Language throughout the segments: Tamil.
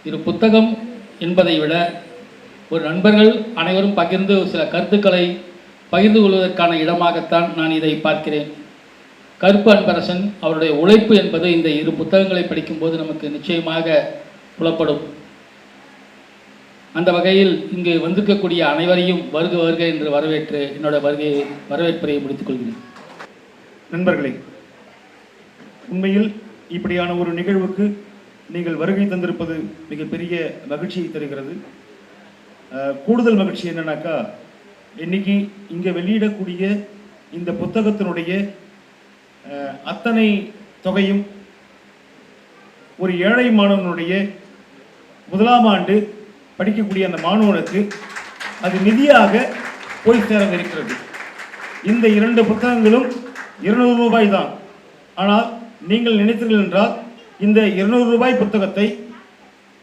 இது புத்தகம் என்பதை விட ஒரு நண்பர்கள் அனைவரும் பகிர்ந்து சில கருத்துக்களை பகிர்ந்து கொள்வதற்கான இடமாகத்தான் நான் இதை பார்க்கிறேன். கருப்பு அன்பரசன் அவருடைய உழைப்பு என்பது இந்த இரு புத்தகங்களை படிக்கும்போது நமக்கு நிச்சயமாக புலப்படும். அந்த வகையில் இங்கு வந்திருக்கக்கூடிய அனைவரையும் வருக வருக என்று வரவேற்று என்னோட வரவேற்புரை முடித்துக் கொள்கிறேன். நண்பர்களே, உண்மையில் இப்படியான ஒரு நிகழ்வுக்கு நீங்கள் வருகை தந்திருப்பது மிகப்பெரிய மகிழ்ச்சியை தருகிறது. கூடுதல் மகிழ்ச்சி என்னன்னாக்கா, இன்னைக்கு இங்கே வெளியிடக்கூடிய இந்த புத்தகத்தினுடைய அத்தனை தொகையும் ஒரு ஏழை மாணவனுடைய முதலாம் ஆண்டு படிக்கக்கூடிய அந்த மாணவனுக்கு அது நிதியாக போய் சேரவிருக்கிறது. இந்த 2 புத்தகங்களும் 200 ரூபாய் தான். ஆனால் நீங்கள் நினைத்தீர்கள் என்றால் இந்த 200 ரூபாய் புத்தகத்தை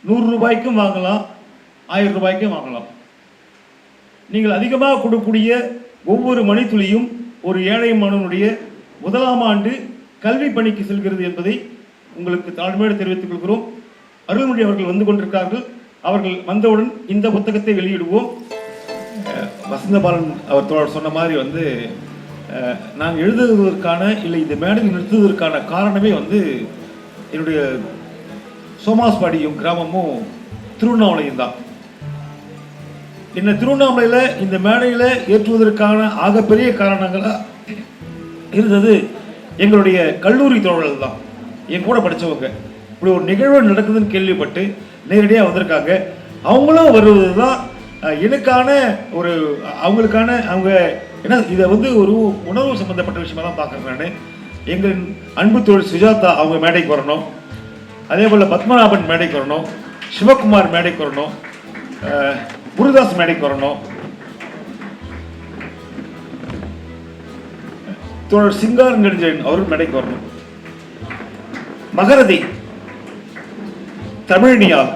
100 ரூபாய்க்கும் வாங்கலாம், 1000 ரூபாய்க்கும் வாங்கலாம். நீங்கள் அதிகமாக கொடுக்கக்கூடிய ஒவ்வொரு மணித்துளியும் ஒரு ஏழை மாணவனுடைய முதலாம் ஆண்டு கல்வி பணிக்கு செல்கிறது என்பதை உங்களுக்கு தாழ்மையோடு தெரிவித்துக் கொள்கிறோம். அருள்மொழி அவர்கள் வந்து கொண்டிருக்கிறார்கள். அவர்கள் வந்தவுடன் இந்த புத்தகத்தை வெளியிடுவோம். வசந்தபாலன் அவர் சொன்ன மாதிரி நான் எழுதுவதற்கான இல்லை இந்த மேடையில் நிறுத்துவதற்கான காரணமே என்னுடைய சோமாஸ்பாடியும் கிராமமும் திருவண்ணாமலையும் தான். என்ன திருவண்ணாமலையில் இந்த மேடையில் ஏற்றுவதற்கான ஆகப்பெரிய காரணங்களாக இருந்தது எங்களுடைய கல்லூரி தோழர்கள் தான். என் கூட படித்தவங்க இப்படி ஒரு நிகழ்வு நடக்குதுன்னு கேள்விப்பட்டு நேரடியாக வந்திருக்காங்க. அவங்களும் வருவது தான் எனக்கான ஒரு அவங்க ஏன்னா இதை ஒரு உணர்வு சம்பந்தப்பட்ட விஷயமா தான் பார்க்குறேன் நான். எங்கள் அன்பு தோழி சுஜாதா அவங்க மேடைக்கு வரணும், அதே போல் பத்மநாபன் மேடைக்கு வரணும், சிவகுமார் மேடைக்கு வரணும், குருதாஸ் மேடைக்கு வரணும், தோழர் சிங்கார் நெடுஞ்செழியன் அவரும் மேடைக்கு வரணும், மகரதி தமிழ்னியால்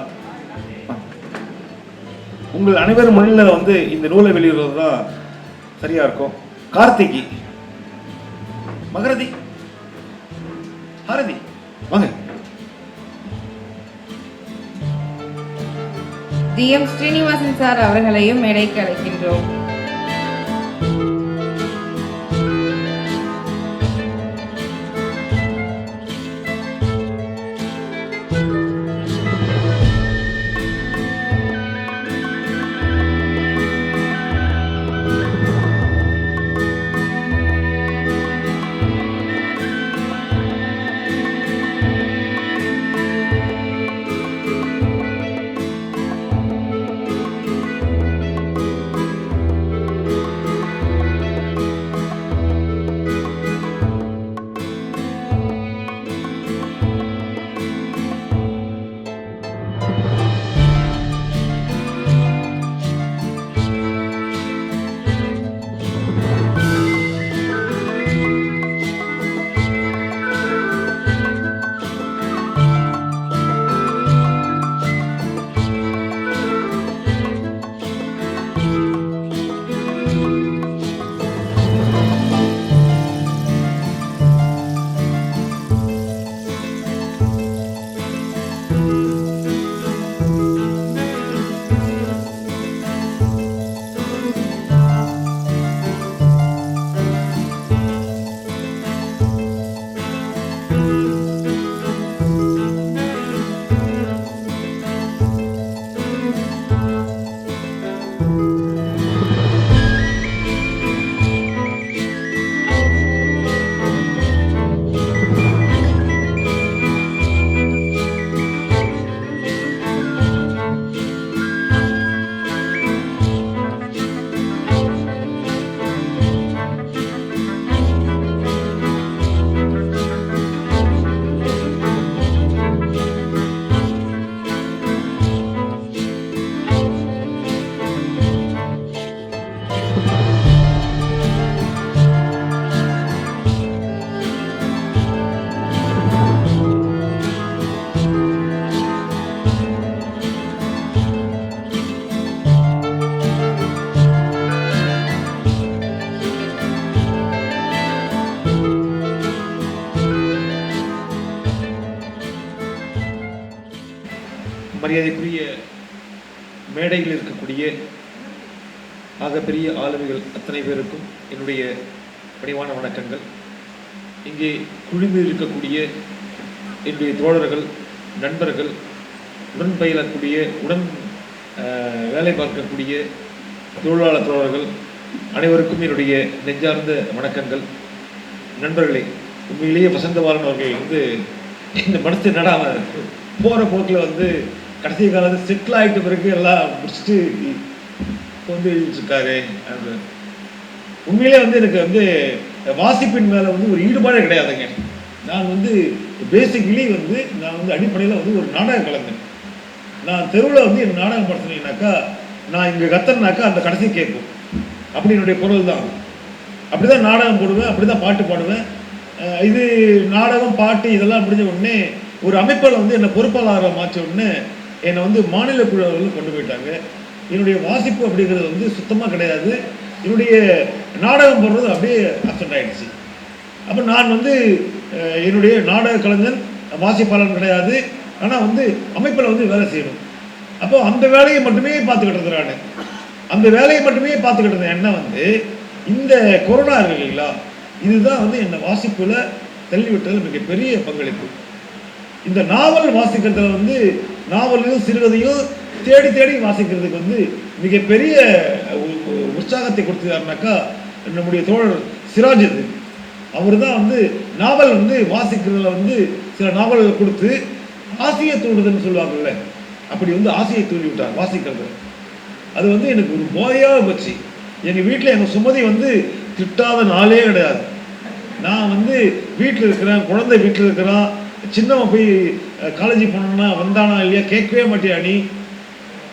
உங்கள் அனைவரும் முன்னிலையில் இந்த நூலை வெளியிடுறது தான் சரியா இருக்கும். கார்த்திகி, மகரதி, ஹாரதி வாங்க. DM ஸ்ரீனிவாசன் சார் அவர்களையும் மேடைக்கு அழைக்கின்றோம். மரியாதைக்குரிய மேடையில் இருக்கக்கூடிய ஆகப்பெரிய ஆளுமைகள் அத்தனை பேருக்கும் என்னுடைய பணிவான வணக்கங்கள். இங்கே குழுமி இருக்கக்கூடிய என்னுடைய தோழர்கள், நண்பர்கள், உடன் பயிலக்கூடிய, உடன் வேலை பார்க்கக்கூடிய தொழிலாளர் தோழர்கள் அனைவருக்கும் என்னுடைய நெஞ்சார்ந்த வணக்கங்கள். நண்பர்களே, உண்மையிலேயே வசந்தபாலன் அவர்கள் வந்து இந்த படத்தை நடாமல் போகிற போக்கில் வந்து கடைசி காலத்தில் செட்டில் ஆகிட்ட பிறகு எல்லாம் முடிச்சுட்டு வந்து எழுதிட்டுருக்காரு. உண்மையிலே வந்து எனக்கு வந்து வாசிப்பின் மேலே வந்து ஒரு ஈடுபாடே கிடையாதுங்க. நான் வந்து பேசிக்கலி வந்து நான் வந்து அடிப்படையில் வந்து ஒரு நாடக கலைஞன். நான் தெருவில் வந்து என் நாடகம் படுத்தினீங்கன்னாக்கா நான் இங்கே கத்தனாக்கா அந்த கடைசி கேட்கும், அப்படி என்னுடைய பொருள் தான். அப்படி தான் நாடகம் போடுவேன், அப்படி தான் பாட்டு பாடுவேன். இது நாடகம் பாட்டு இதெல்லாம் முடிஞ்ச உடனே ஒரு அமைப்பில் வந்து என்னை பொறுப்பாளராக மாற்ற உடனே என்னை வந்து மாநில குழுவில் கொண்டு போயிட்டாங்க. என்னுடைய வாசிப்பு அப்படிங்கிறது வந்து சுத்தமாக கிடையாது. என்னுடைய நாடகம் போடுறது அப்படியே அப்சென்ட் ஆகிடுச்சு. அப்போ நான் வந்து என்னுடைய நாடக கலைஞன், வாசிப்பாளன் கிடையாது. ஆனால் வந்து அமைப்பில் வந்து வேலை செய்யணும். அப்போ அந்த வேலையை மட்டுமே பார்த்துக்கிட்டு இருந்தேன். நான் அந்த வேலையை மட்டுமே பார்த்துக்கிட்டு இருந்தேன். என்ன வந்து இந்த கொரோனா இருக்கு இல்லைங்களா, இதுதான் வந்து என்னை வாசிப்பில் தள்ளிவிட்டதில் மிகப்பெரிய பங்களிப்பு. இந்த நாவல் வாசிக்கிறதுல வந்து நாவலையும் சிறுகதையும் தேடி தேடி வாசிக்கிறதுக்கு வந்து மிகப்பெரிய உற்சாகத்தை கொடுத்தாருனாக்கா நம்முடைய தோழர் சிராஜுதீன். அவர் தான் வந்து நாவல் வந்து வாசிக்கிறதுல வந்து சில நாவல்கள் கொடுத்து ஆசையை தூண்டுதுன்னு சொல்லுவாங்கல்ல, அப்படி வந்து ஆசையை தூண்டி விட்டார் வாசிக்கிறது. அது வந்து எனக்கு ஒரு போதையாக போச்சு. எங்கள் வீட்டில் எங்கள் சுமதி வந்து திட்டாத நாளே கிடையாது. நான் வந்து வீட்டில் இருக்கிறேன், குழந்தை வீட்டில் இருக்கிறான், சின்னவன் போய் காலேஜ் போனோன்னா வந்தானா இல்லையா கேட்கவே மாட்டியா நீ.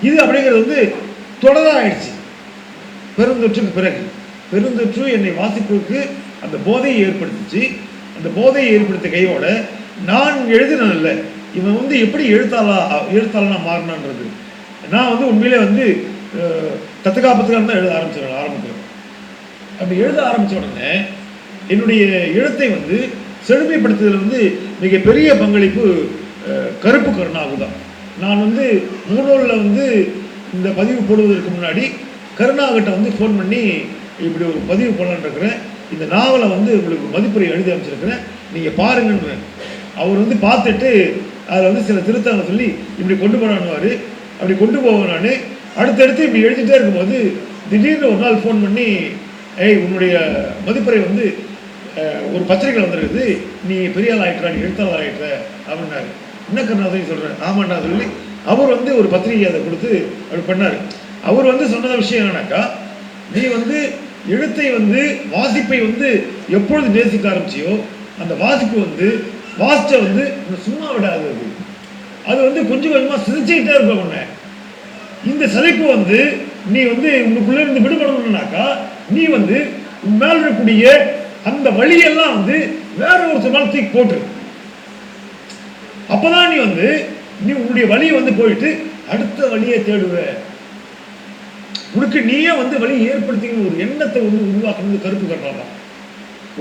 இது அப்படிங்கிறது வந்து தொடராக ஆயிடுச்சு. பெருந்தொற்றுக்கு பிறகு பெருந்தொற்று என்னை வாசிப்புக்கு அந்த போதையை ஏற்படுத்திச்சு. அந்த போதையை ஏற்படுத்திய கையோட நான் எழுதினதில்லை, இவன் வந்து எப்படி எழுத்தாளனா மாறினான்றது. நான் வந்து உண்மையிலே வந்து தத்துக்காப்பத்துக்காக தான் எழுத ஆரம்பிக்கிறேன். அப்படி எழுத ஆரம்பித்த உடனே என்னுடைய எழுத்தை வந்து செழுமைப்படுத்துதல் வந்து மிகப்பெரிய பங்களிப்பு கருப்பு கருணாவுக்கு தான். நான் வந்து முகநூலில் வந்து இந்த பதிவு போடுவதற்கு முன்னாடி கருணாகிட்ட வந்து ஃபோன் பண்ணி இப்படி ஒரு பதிவு போடலான்னு இருக்கிறேன், இந்த நாவலை வந்து உங்களுக்கு மதிப்புரை எழுதி அமைச்சிருக்கிறேன், நீங்கள் பாருங்கன்றேன். அவர் வந்து பார்த்துட்டு அதில் வந்து சில திருத்தங்களை சொல்லி இப்படி கொண்டு போனான்னுவார். அப்படி கொண்டு போவேன். நான் அடுத்தடுத்து இப்படி எழுதிட்டே இருக்கும்போது திடீர்னு ஒரு நாள் ஃபோன் பண்ணி, உன்னுடைய மதிப்புரை வந்து ஒரு பத்திரிகை வந்துருக்குது, நீ பெரிய ஆள் ஆகிட்டுறா, நீ எழுத்தாளர் ஆகிட்டுற அப்படின்னாரு. என்ன கருணாசன் சொல்கிறேன், ஆமாண்டா சொல்லி அவர் வந்து ஒரு பத்திரிகை அதை கொடுத்து அப்படி பண்ணார். அவர் வந்து சொன்ன விஷயம் என்னன்னாக்கா, நீ வந்து எழுத்தை வந்து வாசிப்பை வந்து எப்பொழுது நேசிக்க ஆரம்பிச்சியோ அந்த வாசிப்பு வந்து வாசிச்ச வந்து சும்மா விடாது. அது வந்து கொஞ்சம் கொஞ்சமாக சிதைச்சிக்கிட்டே இருப்ப உன்னை. இந்த சிதைப்பு வந்து நீ வந்து உங்களுக்குள்ளே இருந்து விடுபடணும்னாக்கா நீ வந்து உன் மேல் இருக்கக்கூடிய அந்த வழியெல்லாம் வந்து வேற ஒரு மேலே தூக்கி போட்டுரு. அப்போதான் நீ உன்னுடைய வழியை வந்து போயிட்டு அடுத்த வழியை தேடுவ. உனக்கு நீயே வந்து வழியை ஏற்படுத்திக்கிற ஒரு எண்ணத்தை வந்து உருவாக்குறது கருப்பு கருணாதான்.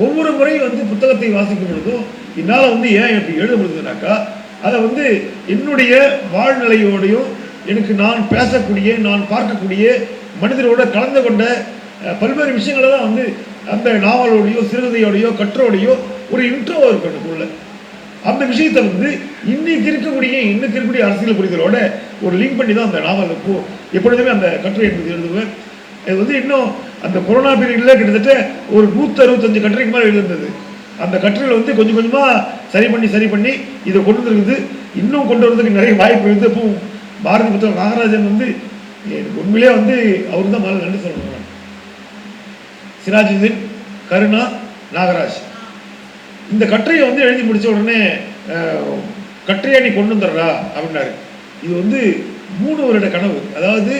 ஒவ்வொரு முறையும் வந்து புத்தகத்தை வாசிக்கும் பொழுதும் என்னால் வந்து ஏன் எப்படி எழுத முடியுதுனாக்கா அதை வந்து என்னுடைய வாழ்நிலையோடையும் எனக்கு நான் பேசக்கூடிய நான் பார்க்கக்கூடிய மனிதரோட கலந்து கொண்ட பல்வேறு விஷயங்களை தான் வந்து அந்த நாவலோடையோ சிறுகதையோடையோ கற்றோடையோ ஒரு இன்ட்ரோ இருக்கும் எனக்குள்ள. அந்த விஷயத்தை வந்து இன்னைக்கு இருக்கக்கூடிய அரசியல் புரிதலோட ஒரு லிங்க் பண்ணி தான் அந்த நாவல் எப்பொழுதுமே அந்த கட்டுரை என்பது எழுதுவேன். இது வந்து இன்னும் அந்த கொரோனா பீரியடில் கிட்டத்தட்ட ஒரு 165 கட்டுரைக்கு மேலே எழுதுனது. அந்த கட்டுரையில் வந்து கொஞ்சம் கொஞ்சமாக சரி பண்ணி இதை கொண்டு வந்துருக்குது. இன்னும் கொண்டு வரதுக்கு நிறைய வாய்ப்பு இருக்குது. இப்போ பாரதி புத்தகம் நாகராஜன் வந்து எனக்கு உண்மையிலே வந்து அவர் தான் மேலே நன்றி சொல்லணும். சிராஜுதீன், கருணா, நாகராஜ் இந்த கட்டுரையை வந்து எழுதி முடித்த உடனே கட்டுரையை நீ கொண்டு வந்துடுறா அப்படின்னாரு. இது வந்து 3 வருட கனவு. அதாவது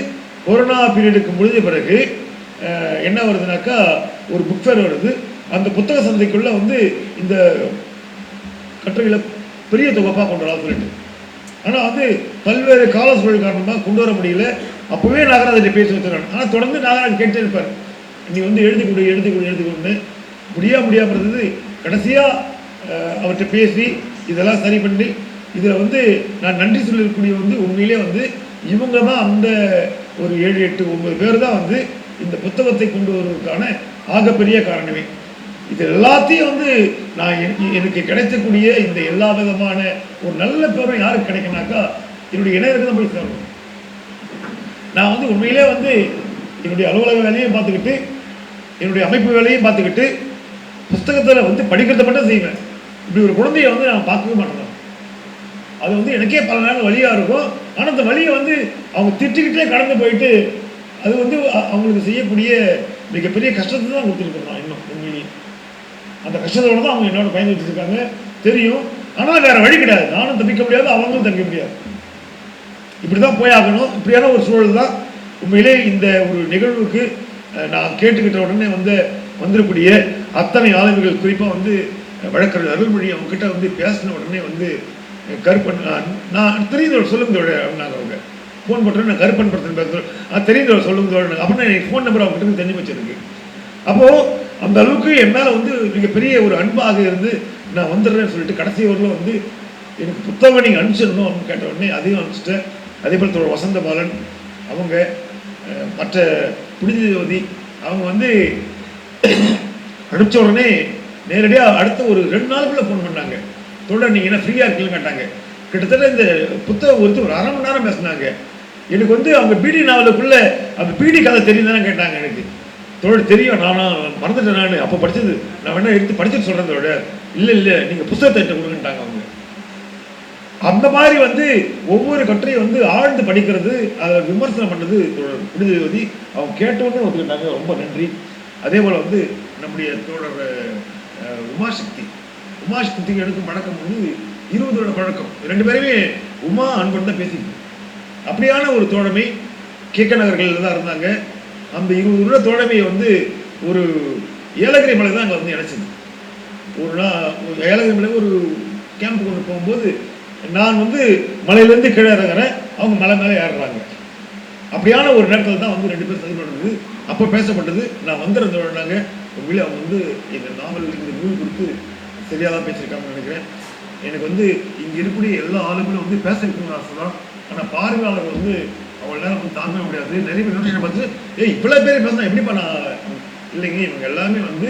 கொரோனா பீரியடுக்கு முடிஞ்ச பிறகு என்ன வருதுனாக்கா ஒரு புக் ஃபேர் வருது. அந்த புத்தக சந்தைக்குள்ளே வந்து இந்த கட்டுரைகளை பெரிய தொகுப்பாக கொண்டு வரலாம் சொல்லிட்டு, ஆனால் வந்து பல்வேறு கால சூழல் காரணமாக கொண்டு வர முடியல. அப்போவே நாகராஜை பேசி வச்சுருக்காங்க. ஆனால் தொடர்ந்து நாகராஜ் கேட்டே இருப்பார், நீ வந்து எழுதி கொடுன்னு. முடியாமல் இருந்தது. கடைசியாக அவர்கிட்ட பேசி இதெல்லாம் சரி பண்ணி இதில் வந்து நான் நன்றி சொல்லக்கூடிய வந்து உண்மையிலே வந்து இவங்க தான் அந்த ஒரு 7, 8, 9 பேர் தான் வந்து இந்த புத்தகத்தை கொண்டு வருவதற்கான ஆகப்பெரிய காரணமே. இது எல்லாத்தையும் வந்து நான் எனக்கு கிடைக்கக்கூடிய இந்த எல்லா விதமான ஒரு நல்ல பேரும் யாருக்கு கிடைக்குனாக்கா என்னுடைய இணையருக்கு தான் போய் சேரணும். நான் வந்து உண்மையிலே வந்து என்னுடைய அலுவலக வேலையும் பார்த்துக்கிட்டு என்னுடைய அமைப்பு வேலையும் பார்த்துக்கிட்டு புஸ்தகத்தில் வந்து படிக்கிறத மட்டும் செய்வேன். இப்படி ஒரு குழந்தைய வந்து நான் பார்க்கவே மாட்டேன். அது வந்து எனக்கே பல நேரம் வழியாக இருக்கும். ஆனால் அந்த வழியை வந்து அவங்க திட்டுக்கிட்டே கடந்து போயிட்டு அது வந்து அவங்களுக்கு செய்யக்கூடிய மிகப்பெரிய கஷ்டத்தை தான் கொடுத்துருக்கேன். நான் இன்னும் உண்மையிலேயே அந்த கஷ்டத்தோடு தான் அவங்க என்னோட பயந்து வச்சுருக்காங்க தெரியும். ஆனால் வேறு வழி கிடையாது. நானும் தப்பிக்க முடியாது, அவங்களும் தப்பிக்க முடியாது. இப்படி தான் போயாகணும். இப்படியான ஒரு சூழல் தான் உண்மையிலே இந்த ஒரு நிகழ்வுக்கு நான் கேட்டுக்கிட்ட உடனே வந்துடக்கூடிய அத்தனை ஆளுமைகள், குறிப்பாக வந்து வழக்கறிஞர் அருள்மொழி அவங்ககிட்ட வந்து பேசின உடனே வந்து கருப்பன் நான் தெரிந்தவர் சொல்லுங்க அப்படின்னாங்க. அவங்க ஃபோன் பண்ணுறேன், நான் கருப்பன் படத்தில் பேசுகிறேன், தெரிந்தவர் சொல்லுங்க அப்படின்னு எனக்கு ஃபோன் நம்பர் அவங்ககிட்ட தெரிஞ்சு வச்சிருக்கு. அப்போது அந்த அளவுக்கு என் மேலே வந்து மிகப்பெரிய ஒரு அன்பாக இருந்து நான் வந்துடுறேன்னு சொல்லிட்டு கடைசி வரலும் வந்து எனக்கு புத்தகம் நீங்கள் அனுப்பிச்சிடணும் அப்படின்னு கேட்ட உடனே அதையும் அனுப்பிச்சிட்டேன். அதே போல் தோழர் வசந்த பாலன் அவங்க, மற்ற புனித ஜோதி அவங்க வந்து அனுப்பிச்ச உடனே நேரடியாக அடுத்த ஒரு 2 நாளுக்குள்ளே ஃபோன் பண்ணாங்க. தோழர் நீங்கள் என்ன ஃப்ரீயாக இருக்கீங்கன்னு கேட்டாங்க. கிட்டத்தட்ட இந்த புத்தகம் குறித்து ஒரு 1/2 மணி நேரம் பேசினாங்க. எனக்கு வந்து அவங்க பிடி நாவலுக்குள்ளே அந்த பிடி கதை தெரியும் தானே கேட்டாங்க. எனக்கு தோழர் தெரியும், நானும் மறந்துட்டேன், நான் அப்போ படித்தது, நான் வேணா எடுத்து படிச்சுட்டு சொல்கிறேன் தோழர். இல்லை நீங்கள் புத்தகத்தை எடுத்து கொடுங்கன்ட்டாங்க அவங்க. அந்த மாதிரி வந்து ஒவ்வொரு கட்டுரையும் வந்து ஆழ்ந்து படிக்கிறது, அதை விமர்சனம் பண்ணுறது புனித ஜோதி அவங்க கேட்டோன்னு ஒத்துக்கிட்டாங்க. ரொம்ப நன்றி. அதே போல் வந்து நம்முடைய தோழர் உமாசக்திக்கு எடுக்கும் பழக்கம் வந்து 20 வருட பழக்கம். 2 பேருமே உமா அன்பன் தான் பேசிட்டு அப்படியான ஒரு தோழமை கேக்க நகர்களில் தான் இருந்தாங்க. அந்த 20 வருட தோழமையை வந்து ஒரு ஏலகிரி மலை தான் அங்கே வந்து இணைச்சிது. ஒரு நாள் ஏலகிரி மலை ஒரு கேம்ப் கொண்டு போகும்போது நான் வந்து மலையிலேருந்து கீழே இறங்குறேன், அவங்க மலை மேலே ஏறுறாங்க. அப்படியான ஒரு நேரத்தில் தான் வந்து 2 பேர் சதி பண்ணுறது. அப்போ பேசப்பட்டது. நான் வந்துடுறேன்னாங்க. உண்மையிலே அவங்க வந்து எங்கள் நாவல் இந்த நூல் கொடுத்து சரியாக தான் பேசியிருக்காங்கன்னு நினைக்கிறேன். எனக்கு வந்து இங்கே இருக்கக்கூடிய எல்லா ஆளுங்களும் வந்து பேச வைக்கணும்னு ஆசை தான். ஆனால் பார்வையாளர்கள் வந்து அவ்வளோ நேரம் வந்து தாங்க முடியாது. நிறைய பேர் நோட்டிஷன் பார்த்து இவ்வளோ பேர் பேசினா எப்படிப்பா நான் இல்லைங்க. இவங்க எல்லாமே வந்து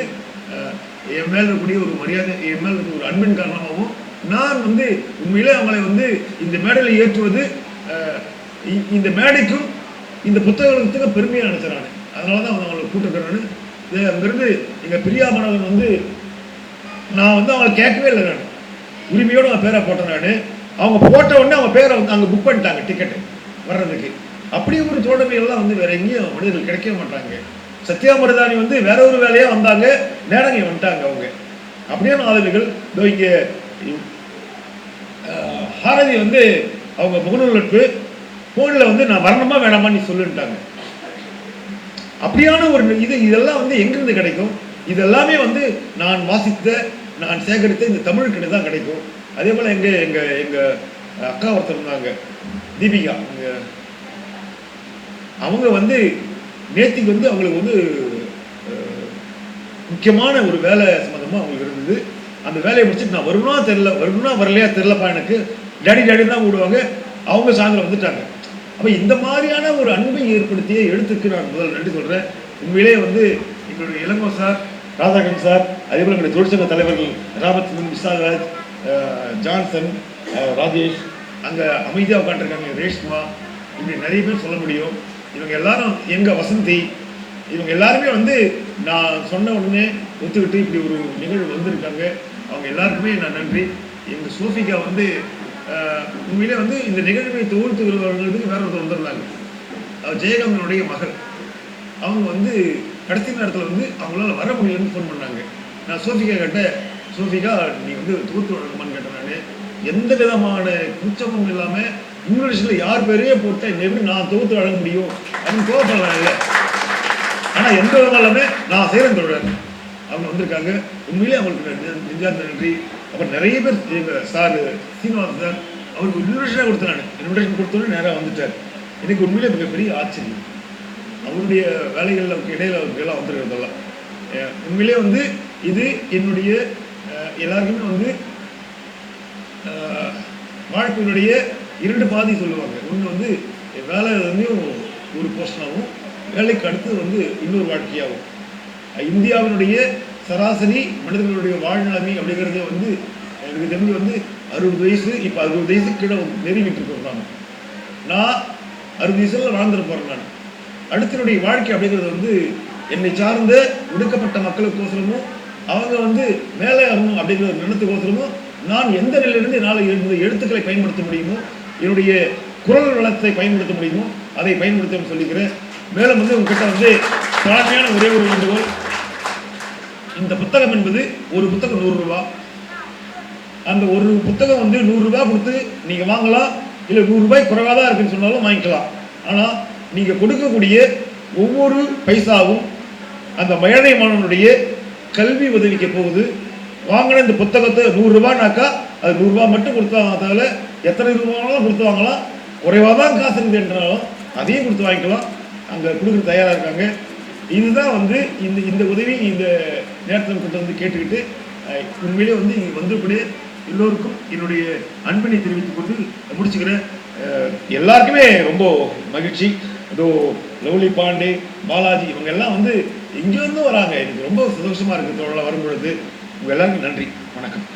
என் மேலே இருக்கக்கூடிய ஒரு மரியாதை, என் மேலே இருக்க ஒரு அன்பின் காரணமாகவும் நான் வந்து உண்மையிலே அவங்களை வந்து இந்த மேடையில் ஏற்றுவது இந்த மேடைக்கும் இந்த புத்தகத்துக்கும் பெருமையாக நினைச்சேன் நான். அதனால தான் அவங்களை கூப்பிட்டுருக்கிறேன். அங்கேருந்து எங்கள் பிரியாமணவன் வந்து நான் வந்து அவங்களை கேட்கவே இல்லை. நான் உரிமையோடு அவன் பேரை போட்டேன். நான் அவங்க போட்ட உடனே அவங்க பேரை வந்து அங்கே புக் பண்ணிட்டாங்க டிக்கெட்டு வர்றதுக்கு. அப்படி ஒரு தோழமைகள்லாம் வந்து வேறு எங்கேயும் மனிதர்கள் கிடைக்கவே மாட்டாங்க. சத்யா மருதானி வந்து வேற ஒரு வேலையாக வந்தாங்க, நேரங்க வந்துட்டாங்க அவங்க. அப்படியான ஆளுமைகள். இங்கே ஹாரதி வந்து அவங்க முகநூல் நட்பு ஃபோனில் வந்து நான் வரணுமா வேணாமா நீ சொல்லுன்ட்டாங்க. அப்படியான ஒரு இதெல்லாம் வந்து எங்கிருந்து கிடைக்கும்? இதெல்லாமே வந்து நான் வாசித்த, நான் சேகரித்த இந்த தமிழுக்கிட்ட தான் கிடைக்கும். அதே போல் எங்கள் அக்கா ஒருத்தர் இருந்தாங்க, தீபிகா. அவங்க வந்து நேத்திக்கு வந்து அவங்களுக்கு வந்து முக்கியமான ஒரு வேலை சம்மந்தமாக அவங்களுக்கு இருந்தது. அந்த வேலையை முடிச்சுட்டு நான் வருவனா வரலையா தெரிலப்பா, எனக்கு டேடி தான் கூடுவாங்க. அவங்க சாயந்தரம் வந்துட்டாங்க. அப்போ இந்த மாதிரியான ஒரு அன்பை ஏற்படுத்திய எழுத்துக்கு நான் முதல் நன்றி சொல்கிறேன். உண்மையிலே வந்து எங்களுடைய இளங்கோ சார், ராதாகரன் சார், அதே போல் எங்களுடைய தொழிற்சங்க தலைவர்கள் ராமச்சந்திரன், விசால்ராஜ், ஜான்சன், ராஜேஷ், அங்கே அமைதியாக உட்காந்துருக்காங்க, ரேஷ்மா, இப்படி நிறைய பேர் சொல்ல முடியும். இவங்க எல்லாரும், எங்கள் வசந்தி, இவங்க எல்லாருமே வந்து நான் சொன்ன உடனே ஒத்துக்கிட்டு இப்படி ஒரு நிகழ்வு வந்திருக்காங்க. அவங்க எல்லாருக்குமே நான் நன்றி. எங்கள் சோஃபிகா வந்து உண்மையிலே வந்து இந்த நிகழ்வை தொகுத்துகிறவர்களுக்கு வேற ஒருத்தர் வந்துருந்தாங்க. ஜெயகாந்தனுடைய மகள். அவங்க வந்து கடைசி நேரத்தில் வந்து அவங்களால வர முடியலன்னு ஃபோன் பண்ணாங்க. நான் சோஃபிகா கேட்டேன், சோஃபிகா நீ வந்து தொகுத்து வழங்குமான்னு கேட்டேன். நான் எந்த விதமான கூச்சமும் இல்லாமல் இங்கிலீஷில் யார் பேரையே போட்டேன் எப்படி நான் தொகுத்து வழங்க முடியும் அப்படின்னு கோவப்படலாம் இல்லை. ஆனால் எந்த விதமாக இல்லாமல் நான் செய்கிறேன் தோழர். அவங்க வந்திருக்காங்க. உண்மையிலே அவங்களுக்கு நெஞ்சார்ந்த நன்றி. அப்புறம் நிறைய பேர், எங்கள் சார் சீனிவாசன் சார், அவருக்கு இன்விடேஷனாக கொடுத்தேன். நான் இன்விடேஷன் கொடுத்தோன்னே நேராக வந்துட்டார். எனக்கு உண்மையிலே மிகப்பெரிய ஆச்சரியம். அவருடைய வேலைகளில் இடையில அவருக்கெல்லாம் வந்துருக்கிறதெல்லாம் உண்மையிலே வந்து இது என்னுடைய எல்லாருக்குமே வந்து வாழ்க்கையினுடைய 2 பாதி சொல்லுவாங்க. ஒன்று வந்து வேலை வந்து ஒரு போர்ஷனாகவும், வேலைக்கு அடுத்து வந்து இன்னொரு வாழ்க்கையாகும். இந்தியாவினுடைய சராசரி மனிதர்களுடைய வாழ்நிலைமை அப்படிங்கிறதே வந்து எனக்கு தெரிஞ்சு வந்து 60 வயசு, இப்போ 60 வயசுக்கு கீழே நெருங்கிட்டு இருக்கிறாங்க. நான் 60 வயசுல வாழ்ந்துட்டு போகிறேன். நான் அடுத்தனுடைய வாழ்க்கை அப்படிங்கிறது வந்து என்னை சார்ந்த ஒடுக்கப்பட்ட மக்களுக்கோசரமும் அவங்க வந்து மேலே ஆகணும் அப்படிங்கிற நிலத்துக்கோசரமும் நான் எந்த நிலையிலிருந்து என்னால் எழுத்துக்களை பயன்படுத்த முடியுமோ, என்னுடைய குரல் வளத்தை பயன்படுத்த முடியுமோ அதை பயன்படுத்த சொல்லிக்கிறேன். மேலும் வந்து உங்ககிட்ட வந்து தாழ்மையான ஒரே ஒரு வேண்டுகோள், இந்த புத்தகம் என்பது ஒரு புத்தகம் 100 ரூபா. அந்த ஒரு புத்தகம் வந்து 100 ரூபாய் கொடுத்து நீங்கள் வாங்கலாம், இல்லை 100 ரூபாய் குறைவாக தான் இருக்குன்னு சொன்னாலும் வாங்கிக்கலாம். ஆனால் நீங்கள் கொடுக்கக்கூடிய ஒவ்வொரு பைசாவும் அந்த ஏழை மாணவனுடைய கல்வி உதவிக்க போகுது. வாங்கின இந்த புத்தகத்தை 100 ரூபாய்னாக்கா அது 100 ரூபாய் மட்டும் கொடுத்தாங்க, தவிர எத்தனை ரூபாயும் கொடுத்து வாங்கலாம். குறைவாக தான் காசு இருக்குது என்றாலும் அதையும் கொடுத்து வாங்கிக்கலாம். அங்கே கொடுக்குற தயாராக இருக்காங்க. இதுதான் வந்து இந்த உதவி இந்த நேரத்தில் கிட்ட வந்து கேட்டுக்கிட்டு உண்மையிலே வந்து இங்கே வந்தபடியே எல்லோருக்கும் என்னுடைய அன்பினை தெரிவித்துக் கொண்டு முடிச்சுக்கிறேன். எல்லாருக்குமே ரொம்ப மகிழ்ச்சி. அதோ லவ்லி பாண்டே, பாலாஜி இவங்க எல்லாம் வந்து எங்கேருந்து வராங்க. எனக்கு ரொம்ப சந்தோஷமா இருக்கு தோழலாம் வரும்பொழுது. உங்க எல்லாருக்கும் நன்றி, வணக்கம்.